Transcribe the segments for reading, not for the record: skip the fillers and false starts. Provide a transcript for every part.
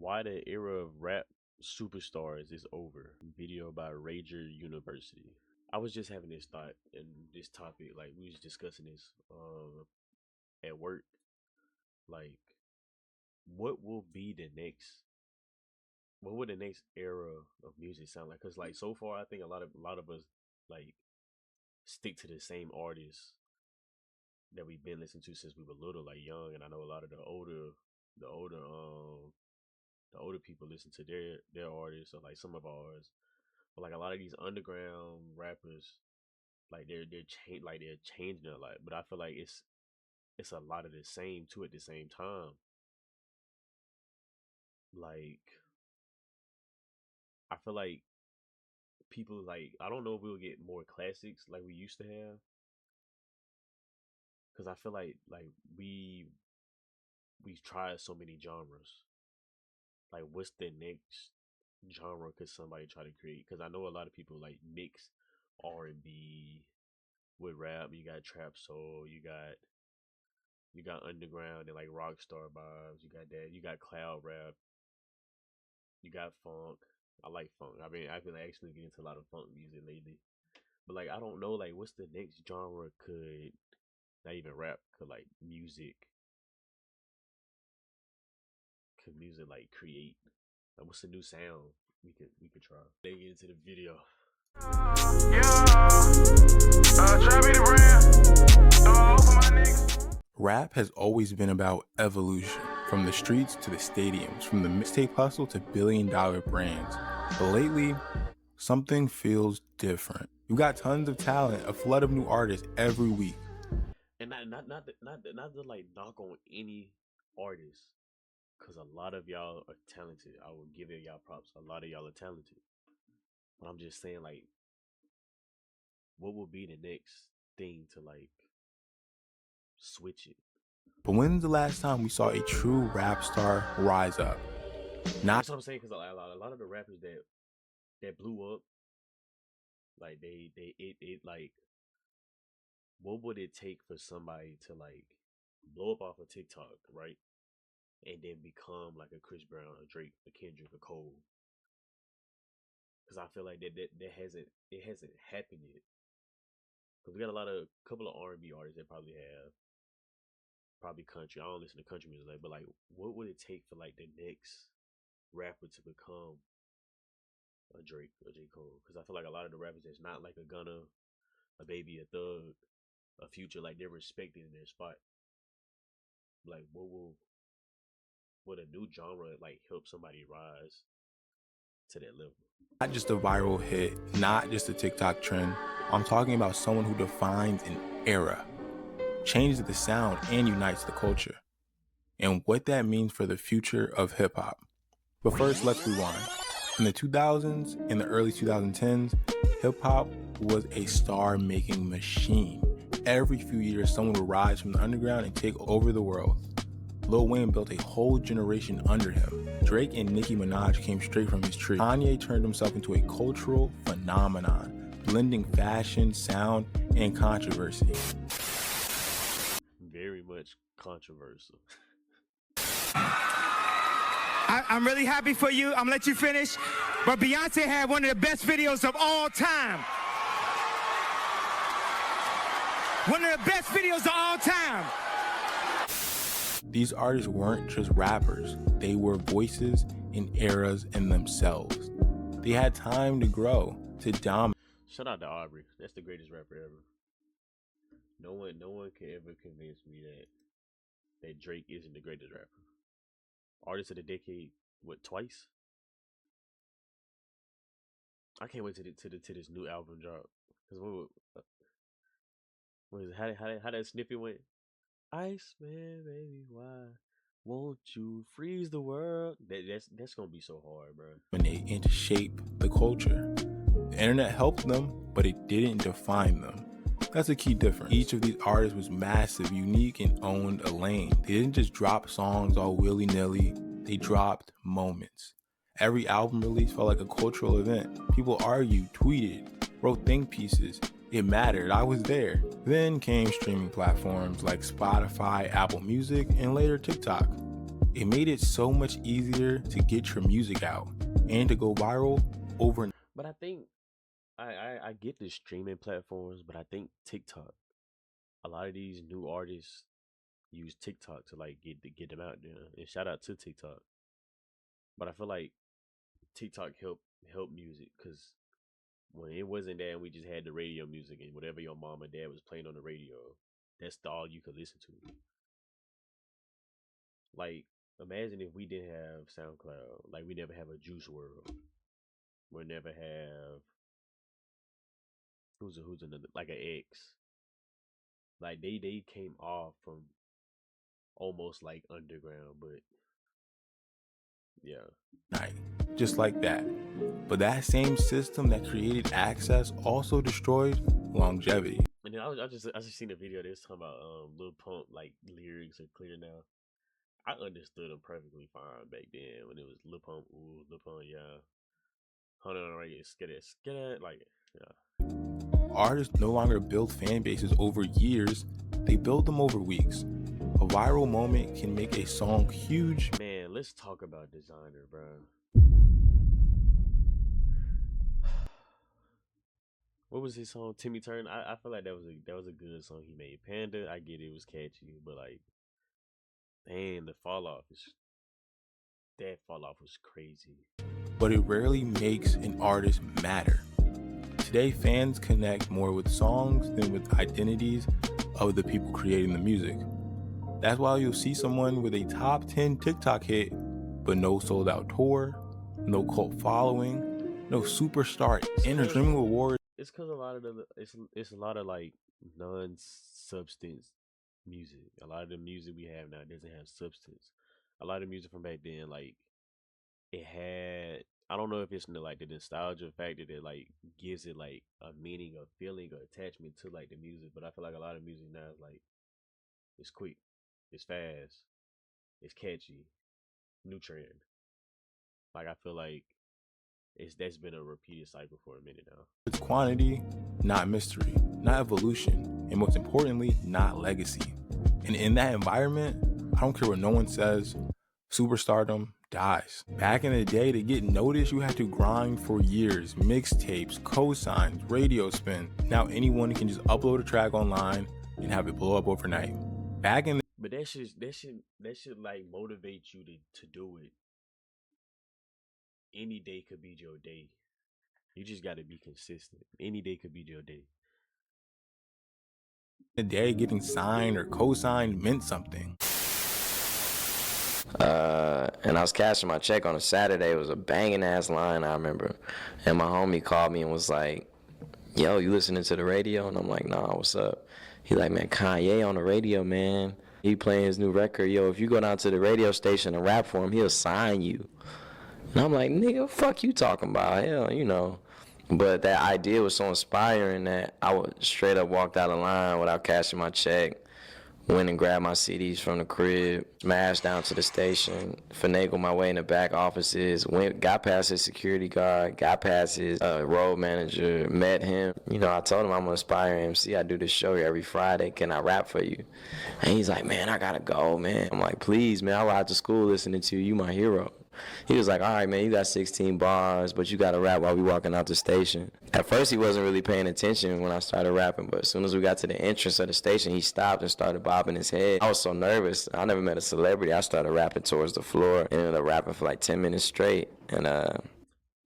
Why the era of rap superstars is over. Video by Rager University. I was just having this thought and this topic, like we was discussing this at work. Like, what will be the next? What would the next era of music sound like? Cause like so far, I think a lot of us like stick to the same artists that we've been listening to since we were little, like young. And I know a lot of the older the older people listen to their artists or like some of ours. But like a lot of these underground rappers, like they're changing a lot. But I feel like it's a lot of the same too at the same time. Like I feel like people like I don't know if we'll get more classics like we used to have. Cause I feel like we've tried so many genres. Like what's the next genre could somebody try to create? Because I know a lot of people like mix R&B with rap. You got trap soul. You got underground and like rock star vibes. You got that. You got cloud rap. You got funk. I like funk. I mean, I've been actually getting into a lot of funk music lately. But like, I don't know. Like, what's the next genre? Could not even rap. Could like music? Could music like create? Like, what's the new sound we could try? They get into the video. Rap has always been about evolution, from the streets to the stadiums, from the mixtape hustle to billion-dollar brands. But lately, something feels different. We've got tons of talent, a flood of new artists every week. And not to like knock on any artist, cause a lot of y'all are talented. I will give y'all props. A lot of y'all are talented. But I'm just saying, like, what will be the next thing to like switch it? But when's the last time we saw a true rap star rise up? Not That's what I'm saying. Cause a lot of the rappers that blew up, like it like, what would it take for somebody to like blow up off of TikTok, right? And then become like a Chris Brown, a Drake, a Kendrick, a Cole. Because I feel like that hasn't happened yet. Because we got a couple of R&B artists that probably have probably country. I don't listen to country music, but like, what would it take for like the next rapper to become a Drake or J Cole? Because I feel like a lot of the rappers that's not like a Gunna, a Baby, a Thug, a Future, like they're respected in their spot. Like, would a new genre like help somebody rise to that level? just a viral hit, not just a TikTok trend. I'm talking about someone who defines an era, changes the sound, and unites the culture, and what that means for the future of hip hop. But first, let's rewind. In the 2000s and the early 2010s, hip hop was a star making machine. Every few years, someone would rise from the underground and take over the world. Lil Wayne built a whole generation under him. Drake and Nicki Minaj came straight from his tree. Kanye turned himself into a cultural phenomenon, blending fashion, sound, and controversy. Very much controversial. I'm really happy for you. I'm gonna let you finish. But Beyonce had one of the best videos of all time. One of the best videos of all time. These artists weren't just rappers, they were voices in eras in themselves. They had time to grow, to dominate. Shout out to Aubrey. That's the greatest rapper ever. No one can ever convince me that Drake isn't the greatest rapper. Artist of the decade, what, twice? I can't wait to this new album drop. Cause what is it? How that snippy went? Iceman, baby, why won't you freeze the world? That's gonna be so hard, bro. And to shape the culture. The internet helped them, but it didn't define them. That's a key difference. Each of these artists was massive, unique, and owned a lane. They didn't just drop songs all willy-nilly, they dropped moments. Every album release felt like a cultural event. People argued, tweeted, wrote think pieces. It mattered. I was there. Then came streaming platforms like Spotify, Apple Music, and later TikTok. It made it so much easier to get your music out and to go viral overnight. But I think I get the streaming platforms, but I think TikTok. A lot of these new artists use TikTok to like get them out there. And shout out to TikTok. But I feel like TikTok help music because when it wasn't that, and we just had the radio music and whatever your mom and dad was playing on the radio, that's all you could listen to. Like, imagine if we didn't have SoundCloud. Like, we never have a Juice World. We'll never have who's another like an X. Like they came off from almost like underground, but yeah, just like that. But that same system that created access also destroyed longevity. And then I just seen a video they was talking about Lil Pump like lyrics are clear now. I understood them perfectly fine back then when it was Lil Pump, ooh, Lil Pump, yeah. Hold on, right, skid like yeah. Artists no longer build fan bases over years, they build them over weeks. A viral moment can make a song huge. Man, let's talk about Designer, bro. What was his song? Timmy Turner. I feel like that was a good song he made. Panda, I get it was catchy, but like, man, that fall off was crazy. But it rarely makes an artist matter. Today, fans connect more with songs than with identities of the people creating the music. That's why you'll see someone with a top 10 TikTok hit, but no sold out tour, no cult following, no superstar inner streaming awards. It's because a lot of it's a lot of like non-substance music. A lot of the music we have now doesn't have substance. A lot of music from back then, like it had. I don't know if it's like the nostalgia factor that like gives it like a meaning, a feeling, or attachment to like the music. But I feel like a lot of music now is like it's quick, it's fast, it's catchy, new trend. Like I feel like that's been a repeated cycle for a minute now. It's quantity, not mystery, not evolution, and most importantly, not legacy. And in that environment, I don't care what no one says, superstardom dies. Back in the day, to get noticed, you had to grind for years. Mixtapes, cosigns, radio spin. Now anyone can just upload a track online and have it blow up overnight. But that should like motivate you to do it. Any day could be your day. You just got to be consistent. Any day could be your day. The day getting signed or co-signed meant something. And I was cashing my check on a Saturday. It was a banging ass line, I remember. And my homie called me and was like, yo, you listening to the radio? And I'm like, nah, what's up? He like, man, Kanye on the radio, man. He playing his new record. Yo, if you go down to the radio station and rap for him, he'll sign you. And I'm like, nigga, fuck you talking about? Hell, you know. But that idea was so inspiring that I would straight up walked out of line without cashing my check. Went and grabbed my CDs from the crib, smashed down to the station, finagled my way in the back offices, got past his security guard, got past his road manager, met him. You know, I told him I'm an aspiring MC. I do this show here every Friday. Can I rap for you? And he's like, man, I gotta go, man. I'm like, please, man, I ride to school listening to you. You my hero. He was like, all right, man, you got 16 bars, but you got to rap while we walking out the station. At first, he wasn't really paying attention when I started rapping, but as soon as we got to the entrance of the station, he stopped and started bobbing his head. I was so nervous. I never met a celebrity. I started rapping towards the floor and ended up rapping for like 10 minutes straight. And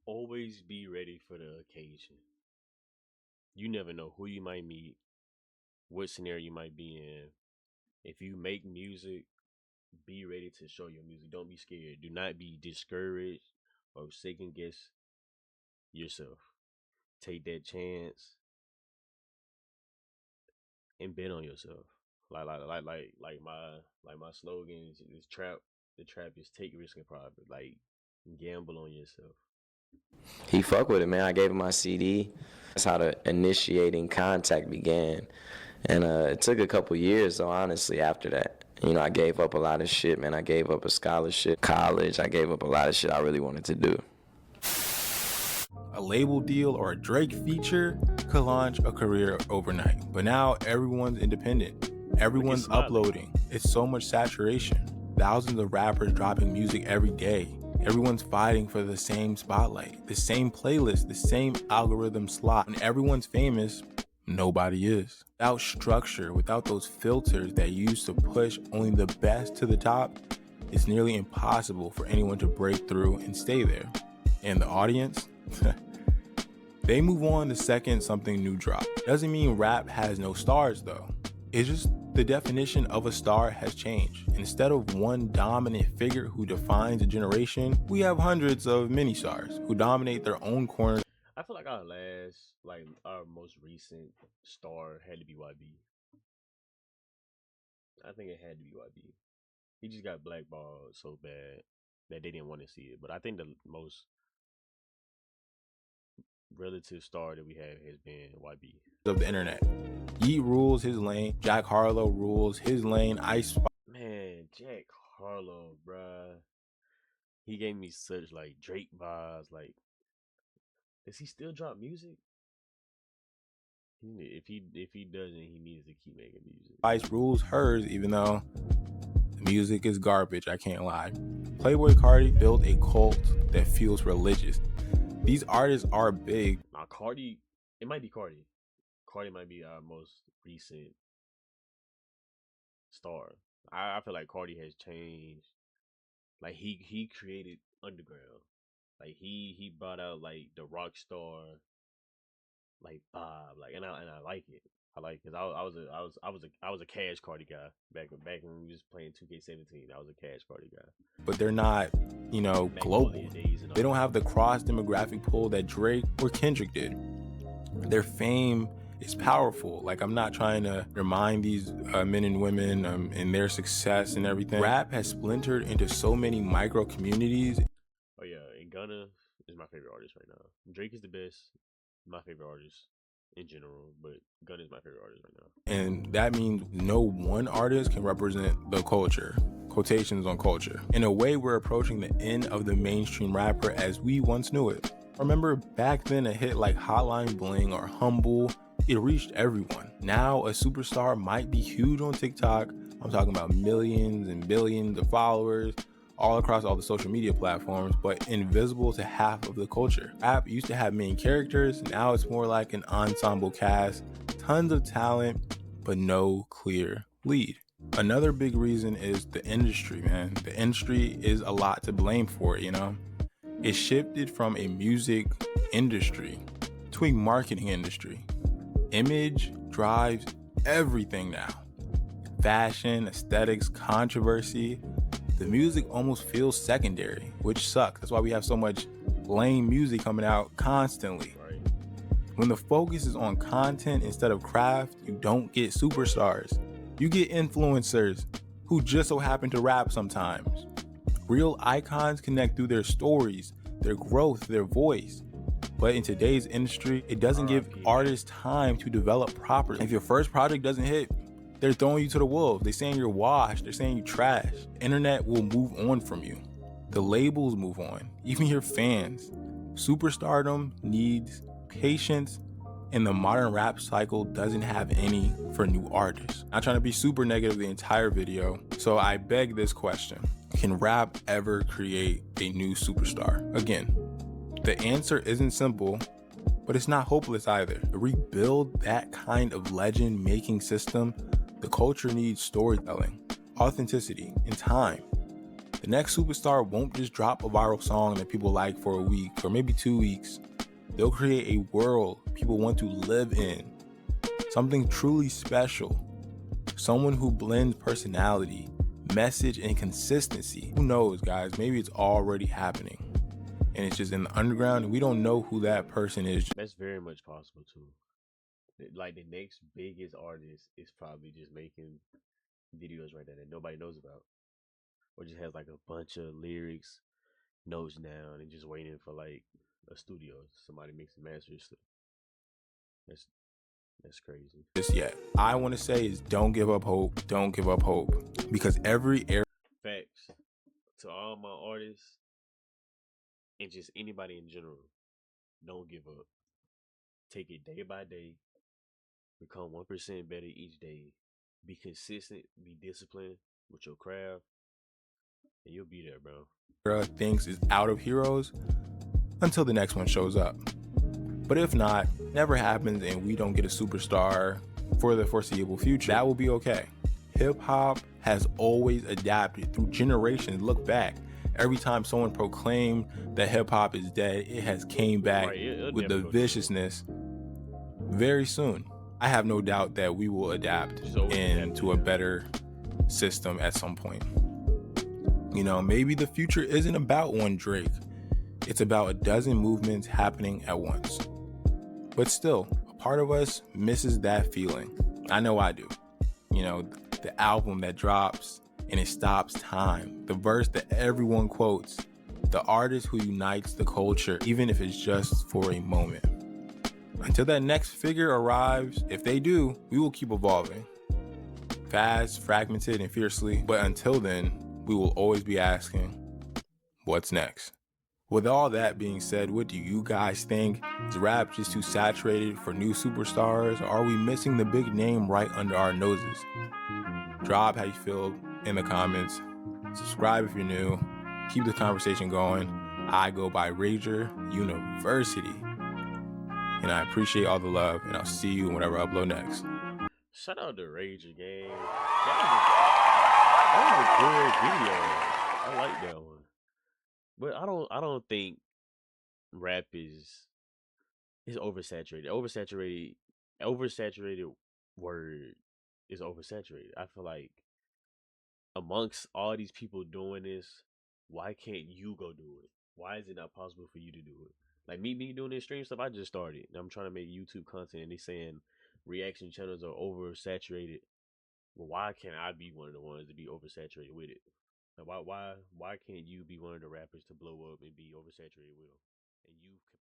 always be ready for the occasion. You never know who you might meet, what scenario you might be in. If you make music, be ready to show your music. Don't be scared. Do not be discouraged or second guess yourself. Take that chance and bet on yourself. Like my slogan is the trap is take risk and profit. Like gamble on yourself. He fuck with it, man. I gave him my CD. That's how the initiating contact began. And it took a couple years, though, honestly, after that. You know, I gave up a lot of shit, man. I gave up a scholarship, college. I gave up a lot of shit I really wanted to do. A label deal or a Drake feature could launch a career overnight. But now everyone's independent. Everyone's uploading. It's so much saturation. thousands of rappers dropping music every day. Everyone's fighting for the same spotlight, the same playlist, the same algorithm slot. When everyone's famous, nobody is. Without structure, without those filters that used to push only the best to the top, it's nearly impossible for anyone to break through and stay there. And the audience? They move on the second something new drops. Doesn't mean rap has no stars though. It's just the definition of a star has changed. Instead of one dominant figure who defines a generation, we have hundreds of mini stars who dominate their own corner. I feel like our most recent star had to be YB. I think it had to be YB. He just got blackballed so bad that they didn't want to see it. But I think the most relative star that we have has been YB. Of the internet. Yeet rules his lane. Jack Harlow rules his lane. Man, Jack Harlow, bruh. He gave me such like Drake vibes. Like, does he still drop music? If he doesn't, he needs to keep making music. Ice rules hers, even though the music is garbage. I can't lie. Playboi Carti built a cult that feels religious. These artists are big. Now, Cardi, it might be Cardi. Cardi might be our most recent star. I feel like Cardi has changed. Like he created underground. Like he brought out like the rock star like vibe. Like and I like it. I like because I was a Cash Cardi guy back when we was playing 2K17. I was a Cash Cardi guy. But they're not, global. They don't have the cross demographic pull that Drake or Kendrick did. Their fame is powerful. Like, I'm not trying to remind these men and women and their success and everything. Rap has splintered into so many micro communities. Oh yeah, and Gunna is my favorite artist right now. Drake is the best, my favorite artist in general, but Gunna is my favorite artist right now. And that means no one artist can represent the culture. Quotations on culture. In a way, we're approaching the end of the mainstream rapper as we once knew it. Remember back then a hit like Hotline Bling or Humble, it reached everyone. Now a superstar might be huge on TikTok. I'm talking about millions and billions of followers all across all the social media platforms, but invisible to half of the culture. Rap used to have main characters, now it's more like an ensemble cast, tons of talent, but no clear lead. Another big reason is the industry, man. The industry is a lot to blame for it, It shifted from a music industry to a marketing industry. Image drives everything now. Fashion, aesthetics, controversy. The music almost feels secondary, which sucks. That's why we have so much lame music coming out constantly. Right. When the focus is on content instead of craft, you don't get superstars. You get influencers who just so happen to rap sometimes. Real icons connect through their stories, their growth, their voice. But in today's industry, it doesn't give artists time to develop properly. If your first project doesn't hit, they're throwing you to the wolves. They're saying you're washed. They're saying you're trash. The internet will move on from you. The labels move on. Even your fans. Superstardom needs patience, and the modern rap cycle doesn't have any for new artists. Not trying to be super negative the entire video, so I beg this question. Can rap ever create a new superstar? Again, the answer isn't simple, but it's not hopeless either. To rebuild that kind of legend-making system, the culture needs storytelling, authenticity, and time. The next superstar won't just drop a viral song that people like for a week or maybe 2 weeks. They'll create a world people want to live in. Something truly special. Someone who blends personality, message, and consistency. Who knows, guys? Maybe it's already happening. And it's just in the underground, and we don't know who that person is. That's very much possible too. Like the next biggest artist is probably just making videos right now that nobody knows about, or just has like a bunch of lyrics, notes down, and just waiting for like a studio, somebody mix and master stuff. That's crazy. Just yet, I want to say is don't give up hope. Don't give up hope, because every era. Facts to all my artists and just anybody in general. Don't give up. Take it day by day. Become 1% better each day. Be consistent. Be disciplined with your craft. and you'll be there, bro. Era thinks is out of heroes until the next one shows up. But if not, never happens and we don't get a superstar for the foreseeable future, that will be okay. Hip hop has always adapted through generations. Look back. Every time someone proclaimed that hip hop is dead, it has came back with the viciousness very soon. I have no doubt that we will adapt into a better system at some point. You know, maybe the future isn't about one Drake. It's about a dozen movements happening at once. But still, a part of us misses that feeling. I know I do. You know, the album that drops and it stops time. The verse that everyone quotes. The artist who unites the culture, even if it's just for a moment. Until that next figure arrives, if they do, we will keep evolving. Fast, fragmented, and fiercely. But until then, we will always be asking, what's next? With all that being said, what do you guys think? Is rap just too saturated for new superstars? Or are we missing the big name right under our noses? Drop how you feel in the comments. Subscribe if you're new. Keep the conversation going. I go by Rager University. And I appreciate all the love, and I'll see you whenever I upload next. Shout out to Rager Gang. That was a good video. I like that one. But I don't think rap is oversaturated. Oversaturated word is oversaturated. I feel like amongst all these people doing this, why can't you go do it? Why is it not possible for you to do it? Like me doing this stream stuff, I just started. And I'm trying to make YouTube content, and they saying reaction channels are oversaturated. Well, why can't I be one of the ones to be oversaturated with it? Like why can't you be one of the rappers to blow up and be oversaturated with them? And you could